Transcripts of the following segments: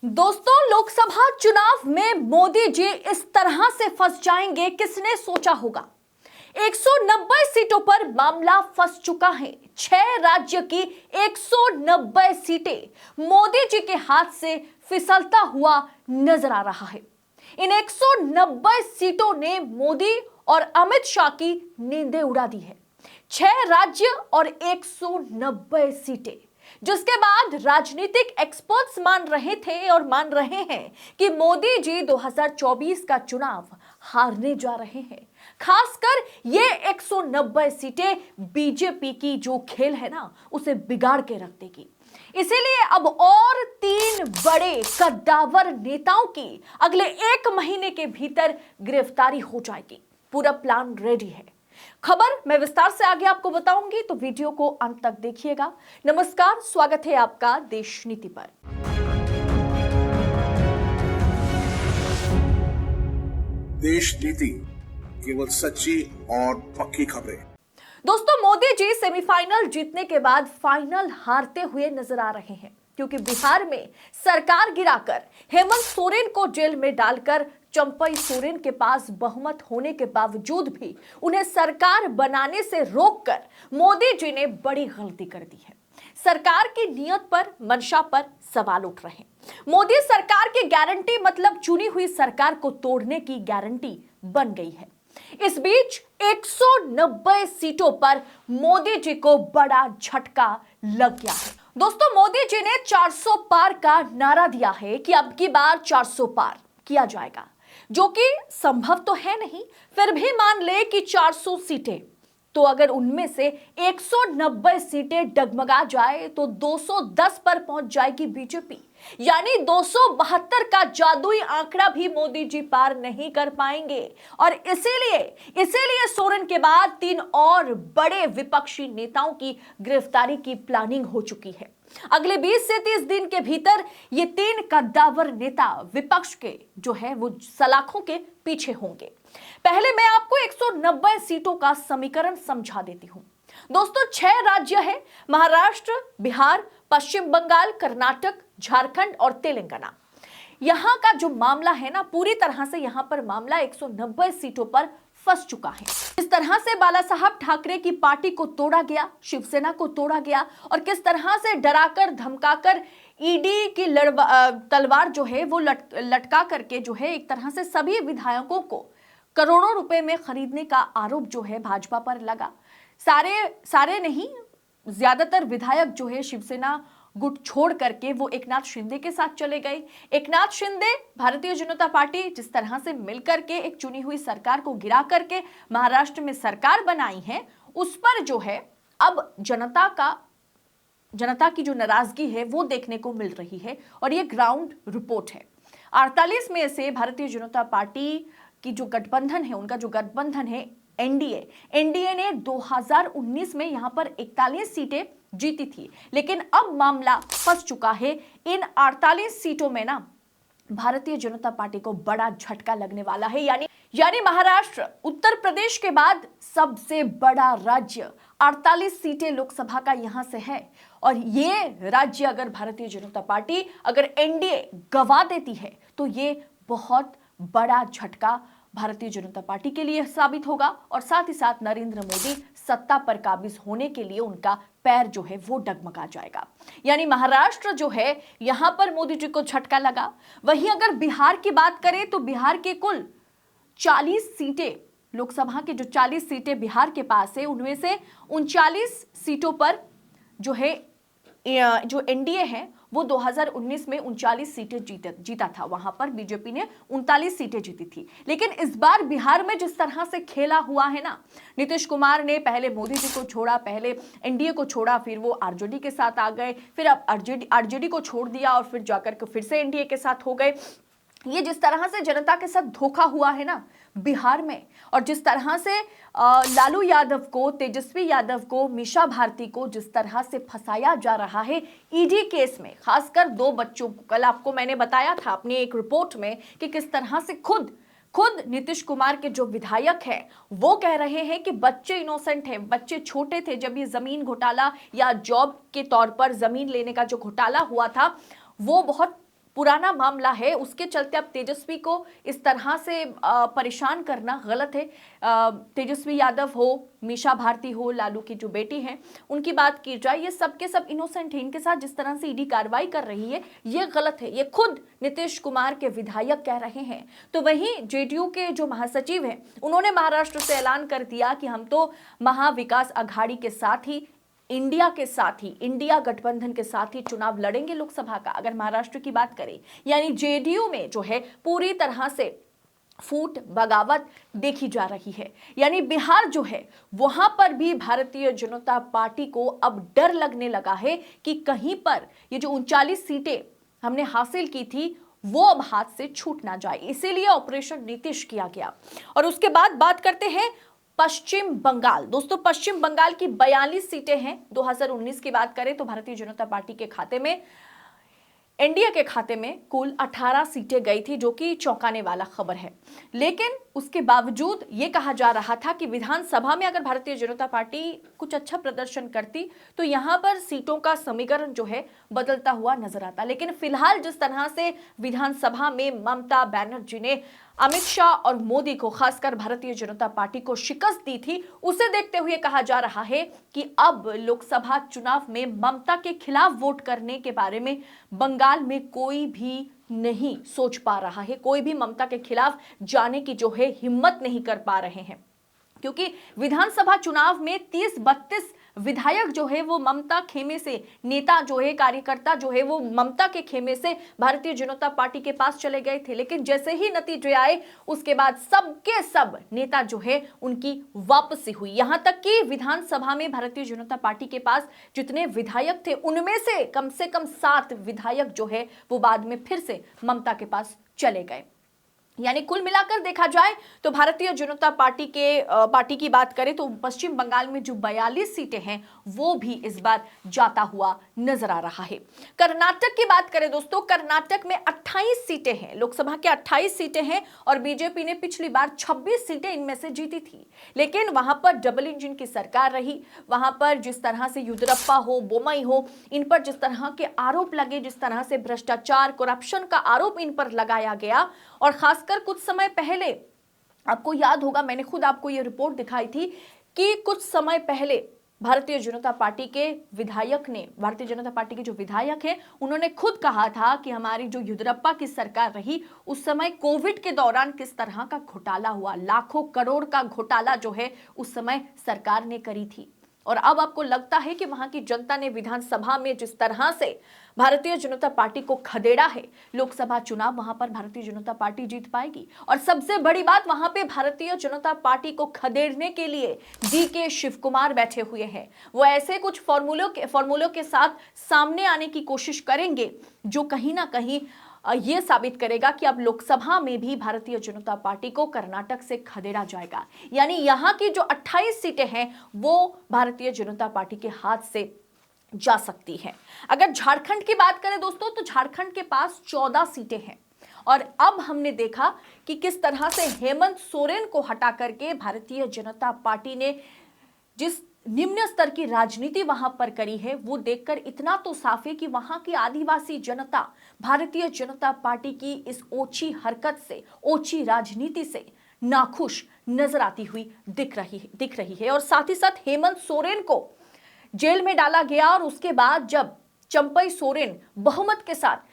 दोस्तों, लोकसभा चुनाव में मोदी जी इस तरह से फंस जाएंगे, किसने सोचा होगा। 190 सीटों पर मामला फंस चुका है। 6 राज्य की 190 सीटें मोदी जी के हाथ से फिसलता हुआ नजर आ रहा है। इन 190 सीटों ने मोदी और अमित शाह की नींदें उड़ा दी है। 6 राज्य और 190 सीटें, जिसके बाद राजनीतिक एक्सपर्ट्स मान रहे थे और मान रहे हैं कि मोदी जी 2024 का चुनाव हारने जा रहे हैं। खासकर ये 190 सीटें बीजेपी की जो खेल है ना, उसे बिगाड़ के रख देगी। इसीलिए अब और 3 बड़े कद्दावर नेताओं की अगले 1 महीने के भीतर गिरफ्तारी हो जाएगी। पूरा प्लान रेडी है। खबर मैं विस्तार से आगे आपको बताऊंगी, तो वीडियो को अंत तक देखिएगा। नमस्कार, स्वागत है आपका देश नीति पर। देश नीति, केवल सच्ची और पक्की खबरें। दोस्तों, मोदी जी सेमीफाइनल जीतने के बाद फाइनल हारते हुए नजर आ रहे हैं, क्योंकि बिहार में सरकार गिराकर हेमंत सोरेन को जेल में डालकर चंपई सोरेन के पास बहुमत होने के बावजूद भी उन्हें सरकार बनाने से रोककर मोदी जी ने बड़ी गलती कर दी है। सरकार की नीयत पर, मंशा पर सवाल उठ रहे हैं। मोदी सरकार की गारंटी मतलब चुनी हुई सरकार को तोड़ने की गारंटी बन गई है। इस बीच 190 सीटों पर मोदी जी को बड़ा झटका लग गया है। दोस्तों, मोदी जी ने 400 पार का नारा दिया है कि अब की बार 400 पार किया जाएगा, जो कि संभव तो है नहीं। फिर भी मान ले कि 400 सीटें, तो अगर उनमें से 190 सीटें डगमगा जाए तो 210 पर पहुंच जाएगी बीजेपी। यानी 272 का जादुई आंकड़ा भी मोदी जी पार नहीं कर पाएंगे। और इसीलिए सोरेन के बाद 3 और बड़े विपक्षी नेताओं की गिरफ्तारी की प्लानिंग हो चुकी है। अगले 20 से 30 दिन के भीतर ये 3 कद्दावर नेता विपक्ष के जो है वो सलाखों के पीछे होंगे। पहले मैं आपको 190 सीटों का समीकरण समझा देती हूं। दोस्तों, 6 राज्य है: महाराष्ट्र, बिहार, पश्चिम बंगाल, कर्नाटक, झारखंड और तेलंगाना। यहां का जो मामला है ना, पूरी तरह से यहां पर मामला 190 सीटों पर फंस चुका है। इस तरह से बाला साहब ठाकरे की पार्टी को तोड़ा गया, शिवसेना को तोड़ा गया, और किस तरह से डराकर धमकाकर ईडी की तलवार जो है वो लटका करके जो है एक तरह से सभी विधायकों को करोड़ों रुपए में खरीदने का आरोप जो है भाजपा पर लगा। सारे नहीं, ज्यादातर विधायक जो है शिवसेना गुट छोड़ करके वो एकनाथ शिंदे के साथ चले गए। एकनाथ शिंदे, भारतीय जनता पार्टी जिस तरह से मिलकर के एक चुनी हुई सरकार को गिरा करके महाराष्ट्र में सरकार बनाई है, उस पर जो है अब जनता की जो नाराजगी है वो देखने को मिल रही है। और ये ग्राउंड रिपोर्ट है। 48 में से भारतीय जनता पार्टी की जो गठबंधन है, उनका जो गठबंधन है एनडीए ने 2019 में यहां पर 41 सीटें जीती थी। लेकिन अब मामला फंस चुका है। इन 48 सीटों में ना भारतीय जनता पार्टी को बड़ा झटका लगने वाला है। यानी महाराष्ट्र, उत्तर प्रदेश के बाद सबसे बड़ा राज्य, 48 सीटें लोकसभा का यहां से है। और ये राज्य अगर भारतीय जनता पार्टी, अगर एनडीए गवा देती है, तो ये बहुत बड़ा झटका भारतीय जनता पार्टी के लिए साबित होगा। और साथ ही साथ नरेंद्र मोदी सत्ता पर काबिज होने के लिए उनका पैर जो है वो डगमगा जाएगा। यानी महाराष्ट्र जो है, यहां पर मोदी जी को झटका लगा। वहीं अगर बिहार की बात करें तो बिहार के कुल 40 सीटें, लोकसभा के जो 40 सीटें बिहार के पास है, उनमें से 39 सीटों पर जो है जो एनडीए है वो 2019 में 39 सीटें जीता था। वहां पर बीजेपी ने 39 सीटें जीती थी। लेकिन इस बार बिहार में जिस तरह से खेला हुआ है ना, नीतीश कुमार ने पहले मोदी जी को छोड़ा, पहले एनडीए को छोड़ा, फिर वो आरजेडी के साथ आ गए, फिर अब आरजेडी को छोड़ दिया और फिर जाकर के फिर से एनडीए के साथ हो गए। ये जिस तरह से जनता के साथ धोखा हुआ है ना बिहार में, और जिस तरह से लालू यादव को, तेजस्वी यादव को, मीशा भारती को जिस तरह से फंसाया जा रहा है ईडी केस में, खासकर 2 बच्चों को, कल आपको मैंने बताया था अपनी एक रिपोर्ट में कि किस तरह से खुद नीतीश कुमार के जो विधायक हैं वो कह रहे हैं कि बच्चे इनोसेंट हैं, बच्चे छोटे थे जब ये जमीन घोटाला या जॉब के तौर पर जमीन लेने का जो घोटाला हुआ था वो बहुत पुराना मामला है, उसके चलते अब तेजस्वी को इस तरह से परेशान करना गलत है। तेजस्वी यादव हो, मीशा भारती हो, लालू की जो बेटी हैं, उनकी बात की जाए, ये सब के सब इनोसेंट हैं। इनके साथ जिस तरह से ईडी कार्रवाई कर रही है ये गलत है, ये खुद नीतीश कुमार के विधायक कह रहे हैं। तो वहीं जेडीयू के जो महासचिव हैं उन्होंने महाराष्ट्र से ऐलान कर दिया कि हम तो महाविकास अघाड़ी के साथ ही, इंडिया के साथ ही, इंडिया गठबंधन के साथ ही चुनाव लड़ेंगे लोकसभा का। अगर महाराष्ट्र की बात करें, यानी जेडीयू में जो है पूरी तरह से फूट बगावत देखी जा रही है। यानी बिहार जो है वहां पर भी भारतीय जनता पार्टी को अब डर लगने लगा है कि कहीं पर ये जो 39 सीटें हमने हासिल की थी वो अब हाथ से छूट ना जाए, इसीलिए ऑपरेशन नीतीश किया गया। और उसके बाद बात करते हैं पश्चिम बंगाल। दोस्तों, पश्चिम बंगाल की 42 सीटें हैं। 2019 की बात करें तो भारतीय जनता पार्टी के खाते में, एनडीए के खाते में कुल 18 सीटें गई थी, जो कि चौंकाने वाला खबर है। लेकिन उसके बावजूद ये कहा जा रहा था कि विधानसभा में अगर भारतीय जनता पार्टी कुछ अच्छा प्रदर्शन करती तो यहां पर सीटों का समीकरण जो है बदलता हुआ नजर आता। लेकिन फिलहाल जिस तरह से विधानसभा में ममता बनर्जी ने अमित शाह और मोदी को, खासकर भारतीय जनता पार्टी को शिकस्त दी थी, उसे देखते हुए कहा जा रहा है कि अब लोकसभा चुनाव में ममता के खिलाफ वोट करने के बारे में बंगाल में कोई भी नहीं सोच पा रहा है। कोई भी ममता के खिलाफ जाने की जो है हिम्मत नहीं कर पा रहे हैं, क्योंकि विधानसभा चुनाव में 30-32 विधायक जो है वो ममता खेमे से, नेता जो है, कार्यकर्ता जो है वो ममता के खेमे से भारतीय जनता पार्टी के पास चले गए थे। लेकिन जैसे ही नतीजे आए उसके बाद सबके सब नेता जो है उनकी वापसी हुई। यहां तक कि विधानसभा में भारतीय जनता पार्टी के पास जितने विधायक थे उनमें से कम 7 विधायक जो है वो बाद में फिर से ममता के पास चले गए। यानी कुल मिलाकर देखा जाए तो भारतीय जनता पार्टी की बात करें तो पश्चिम बंगाल में जो 42 सीटें हैं वो भी इस बार जाता हुआ नजर आ रहा है। कर्नाटक की बात करें दोस्तों, कर्नाटक में 28 सीटें हैं, लोकसभा के 28 सीटें हैं और बीजेपी ने पिछली बार 26 सीटें इनमें से जीती थी। लेकिन वहां पर डबल इंजन की सरकार रही। वहां पर जिस तरह से येदियुरप्पा हो, बोम्मई हो, इन पर जिस तरह के आरोप लगे, जिस तरह से भ्रष्टाचार, करप्शन का आरोप इन पर लगाया गया, और खासकर कुछ समय पहले आपको याद होगा, मैंने खुद आपको यह रिपोर्ट दिखाई थी कि कुछ समय पहले भारतीय जनता पार्टी के विधायक ने, भारतीय जनता पार्टी के जो विधायक हैं उन्होंने खुद कहा था कि हमारी जो येदियुरप्पा की सरकार रही उस समय कोविड के दौरान किस तरह का घोटाला हुआ, लाखों करोड़ का घोटाला जो है उस समय सरकार ने करी थी। और अब आपको लगता है कि वहां की जनता ने विधानसभा में जिस तरह से भारतीय जनता पार्टी को खदेड़ा है, लोकसभा चुनाव वहां पर भारतीय जनता पार्टी जीत पाएगी। और सबसे बड़ी बात, वहां पे भारतीय जनता पार्टी को खदेड़ने के लिए DK शिव कुमार बैठे हुए हैं। वो ऐसे कुछ फॉर्मूलों के साथ सामने आने की कोशिश करेंगे जो कहीं ना कहीं यह साबित करेगा कि अब लोकसभा में भी भारतीय जनता पार्टी को कर्नाटक से खदेड़ा जाएगा। यानी यहां की जो 28 सीटें हैं वो भारतीय जनता पार्टी के हाथ से जा सकती है। अगर झारखंड की बात करें दोस्तों तो झारखंड के पास 14 सीटें हैं। और अब हमने देखा कि किस तरह से हेमंत सोरेन को हटा करके भारतीय जनता पार्टी ने जिस निम्न स्तर की राजनीति वहां पर करी है वो देखकर इतना तो साफ है कि वहां की आदिवासी जनता भारतीय जनता पार्टी की इस ओछी हरकत से, ओछी राजनीति से नाखुश नजर आती हुई दिख रही है। और साथ ही साथ हेमंत सोरेन को जेल में डाला गया और उसके बाद जब चंपई सोरेन बहुमत के साथ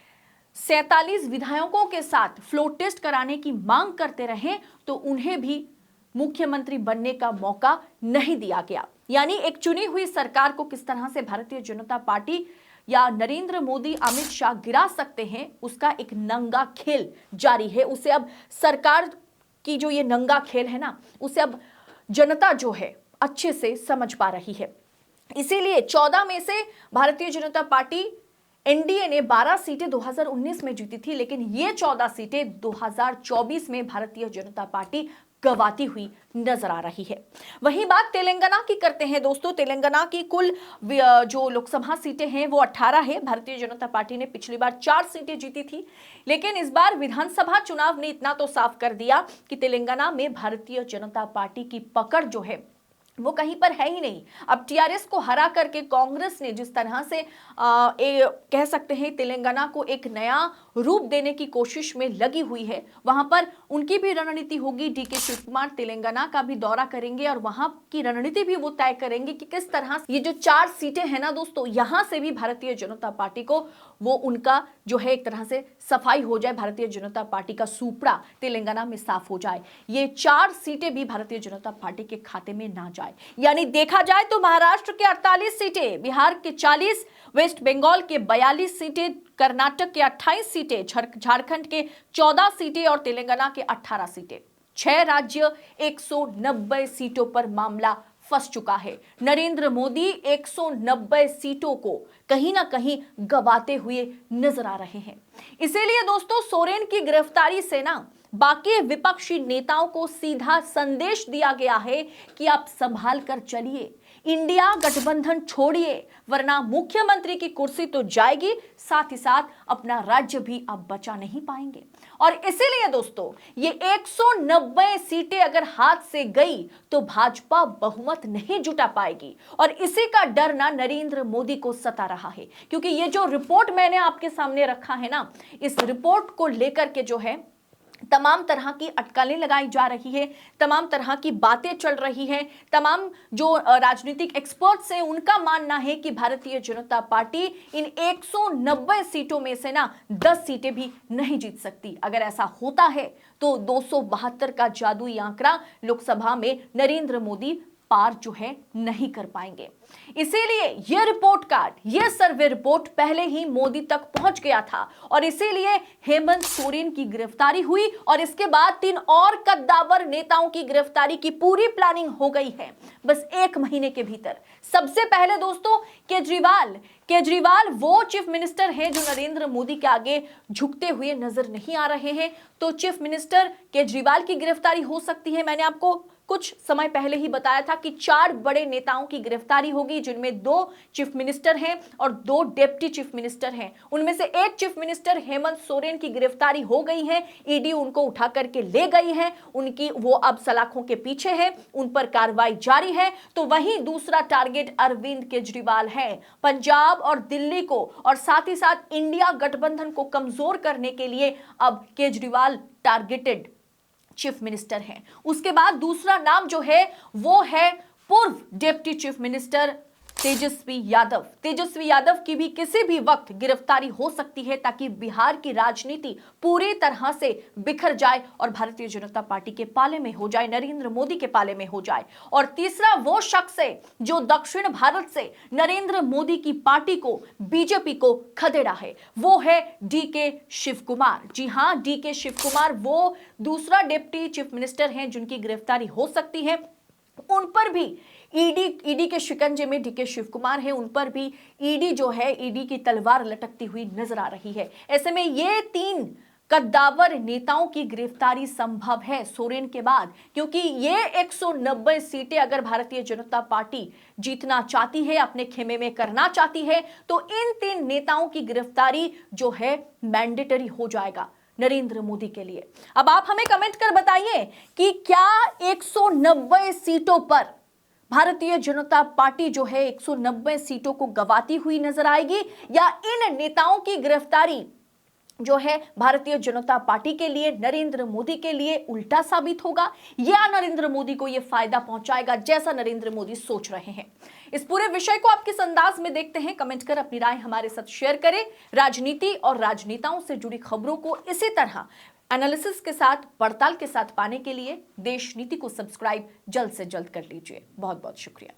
47 विधायकों के साथ फ्लोर टेस्ट कराने की मांग करते रहे तो उन्हें भी मुख्यमंत्री बनने का मौका नहीं दिया गया। यानी एक चुनी हुई सरकार को किस तरह से भारतीय जनता पार्टी या नरेंद्र मोदी, अमित शाह गिरा सकते हैं, उसका एक नंगा खेल जारी है। उसे अब सरकार की जो ये नंगा खेल है ना, उसे अब जनता जो है अच्छे से समझ पा रही है। इसीलिए 14 में से भारतीय जनता पार्टी, एनडीए ने 12 सीटें 2019 में जीती थी, लेकिन ये 14 सीटें 2024 में भारतीय जनता पार्टी गवाती हुई नजर आ रही है। वहीं बात तेलंगाना की करते हैं दोस्तों। तेलंगाना की कुल जो लोकसभा सीटें हैं वो 18 है। भारतीय जनता पार्टी ने पिछली बार 4 सीटें जीती थी, लेकिन इस बार विधानसभा चुनाव ने इतना तो साफ कर दिया कि तेलंगाना में भारतीय जनता पार्टी की पकड़ जो है वो कहीं पर है ही नहीं। अब टीआरएस को हरा करके कांग्रेस ने जिस तरह से कह सकते हैं तेलंगाना को एक नया रूप देने की कोशिश में लगी हुई है। वहां पर उनकी भी रणनीति होगी। डीके शिव कुमार तेलंगाना का भी दौरा करेंगे और वहां की रणनीति भी वो तय करेंगे कि किस तरह ये जो 4 सीटें हैं ना दोस्तों, यहां से भी भारतीय जनता पार्टी को वो उनका जो है एक तरह से सफाई हो जाए, भारतीय जनता पार्टी का सुपड़ा तेलंगाना में साफ हो जाए, ये 4 सीटें भी भारतीय जनता पार्टी के खाते में ना जाए। यानी देखा जाए तो महाराष्ट्र के 48 सीटें, बिहार के 40, वेस्ट बंगाल के 42 सीटें, कर्नाटक के 28 सीटें, झारखंड के 14 सीटें और तेलंगाना के 18 सीटें। 6 राज्य 190 सीटों पर मामला फंस चुका है। नरेंद्र मोदी 190 सीटों को कहीं ना कहीं गवाते हुए नजर आ रहे हैं। इसीलिए दोस्तों सोरेन की गिरफ्तारी से ना बाकी विपक्षी नेताओं को सीधा संदेश दिया गया है कि आप संभाल कर चलिए, इंडिया गठबंधन छोड़िए, वरना मुख्यमंत्री की कुर्सी तो जाएगी, साथ ही साथ अपना राज्य भी आप बचा नहीं पाएंगे। और इसीलिए दोस्तों ये 190 सीटें अगर हाथ से गई तो भाजपा बहुमत नहीं जुटा पाएगी और इसी का डर ना नरेंद्र मोदी को सता रहा है। क्योंकि ये जो रिपोर्ट मैंने आपके सामने रखा है ना, इस रिपोर्ट को लेकर के जो है तमाम तरह की अटकलें लगाई जा रही है, तमाम तरह की बातें चल रही हैं, तमाम जो राजनीतिक एक्सपर्ट्स हैं उनका मानना है कि भारतीय जनता पार्टी इन 190 सीटों में से ना 10 सीटें भी नहीं जीत सकती। अगर ऐसा होता है तो 272 का जादुई आंकड़ा लोकसभा में नरेंद्र मोदी पार जो है नहीं कर पाएंगे। इसीलिए यह रिपोर्ट कार्ड, यह सर्वे रिपोर्ट पहले ही मोदी तक पहुंच गया था और इसीलिए हेमंत सोरेन की गिरफ्तारी हुई और इसके बाद 3 और कद्दावर नेताओं की गिरफ्तारी की पूरी प्लानिंग हो गई है बस 1 महीने के भीतर। सबसे पहले दोस्तों केजरीवाल वो चीफ मिनिस्टर हैं जो नरेंद्र मोदी के आगे झुकते हुए नजर नहीं आ रहे हैं, तो चीफ मिनिस्टर केजरीवाल की गिरफ्तारी हो सकती है। मैंने आपको कुछ समय पहले ही बताया था कि 4 बड़े नेताओं की गिरफ्तारी होगी, जिनमें 2 चीफ मिनिस्टर हैं और 2 डिप्टी चीफ मिनिस्टर हैं। उनमें से एक चीफ मिनिस्टर हेमंत सोरेन की गिरफ्तारी हो गई है, ईडी उनको उठा करके ले गई है, उनकी वो अब सलाखों के पीछे है, उन पर कार्रवाई जारी है। तो वहीं दूसरा टारगेट अरविंद केजरीवाल है। पंजाब और दिल्ली को और साथ ही साथ इंडिया गठबंधन को कमजोर करने के लिए अब केजरीवाल टारगेटेड चीफ मिनिस्टर हैं। उसके बाद दूसरा नाम जो है वो है पूर्व deputy chief minister Tejashwi Yadav की भी किसी भी वक्त गिरफ्तारी हो सकती है ताकि बिहार की राजनीति पूरी तरह से बिखर जाए और भारतीय जनता पार्टी के पाले में हो जाए, नरेंद्र मोदी के पाले में हो जाए। और तीसरा वो शख्स है जो दक्षिण भारत से नरेंद्र मोदी की पार्टी को, बीजेपी को खदेड़ा है, वो है डीके शिव कुमार। जी हां, डीके शिव कुमार वो दूसरा डिप्टी चीफ मिनिस्टर हैं जिनकी गिरफ्तारी हो सकती है। उन पर भी ईडी के शिकंजे में डीके शिव कुमार है, उन पर भी ईडी जो है, ईडी की तलवार लटकती हुई नजर आ रही है। ऐसे में ये 3 कद्दावर नेताओं की गिरफ्तारी संभव है सोरेन के बाद, क्योंकि ये 190 सीटें अगर भारतीय जनता पार्टी जीतना चाहती है, अपने खेमे में करना चाहती है, तो इन 3 नेताओं की गिरफ्तारी जो है मैंडेटरी हो जाएगा नरेंद्र मोदी के लिए। अब आप हमें कमेंट कर बताइए कि क्या 190 सीटों पर भारतीय जनता पार्टी जो है 190 सीटों को गंवाती हुई नजर आएगी, या इन नेताओं की गिरफ्तारी जो है भारतीय जनता पार्टी के लिए, नरेंद्र मोदी के लिए उल्टा साबित होगा, या नरेंद्र मोदी को यह फायदा पहुंचाएगा जैसा नरेंद्र मोदी सोच रहे हैं। इस पूरे विषय को आप किस अंदाज में देखते हैं, कमेंट कर अपनी राय हमारे साथ शेयर करें। राजनीति और राजनेताओं से जुड़ी खबरों को इसी तरह एनालिसिस के साथ, पड़ताल के साथ पाने के लिए देश नीति को सब्सक्राइब जल्द से जल्द कर लीजिए। बहुत बहुत शुक्रिया।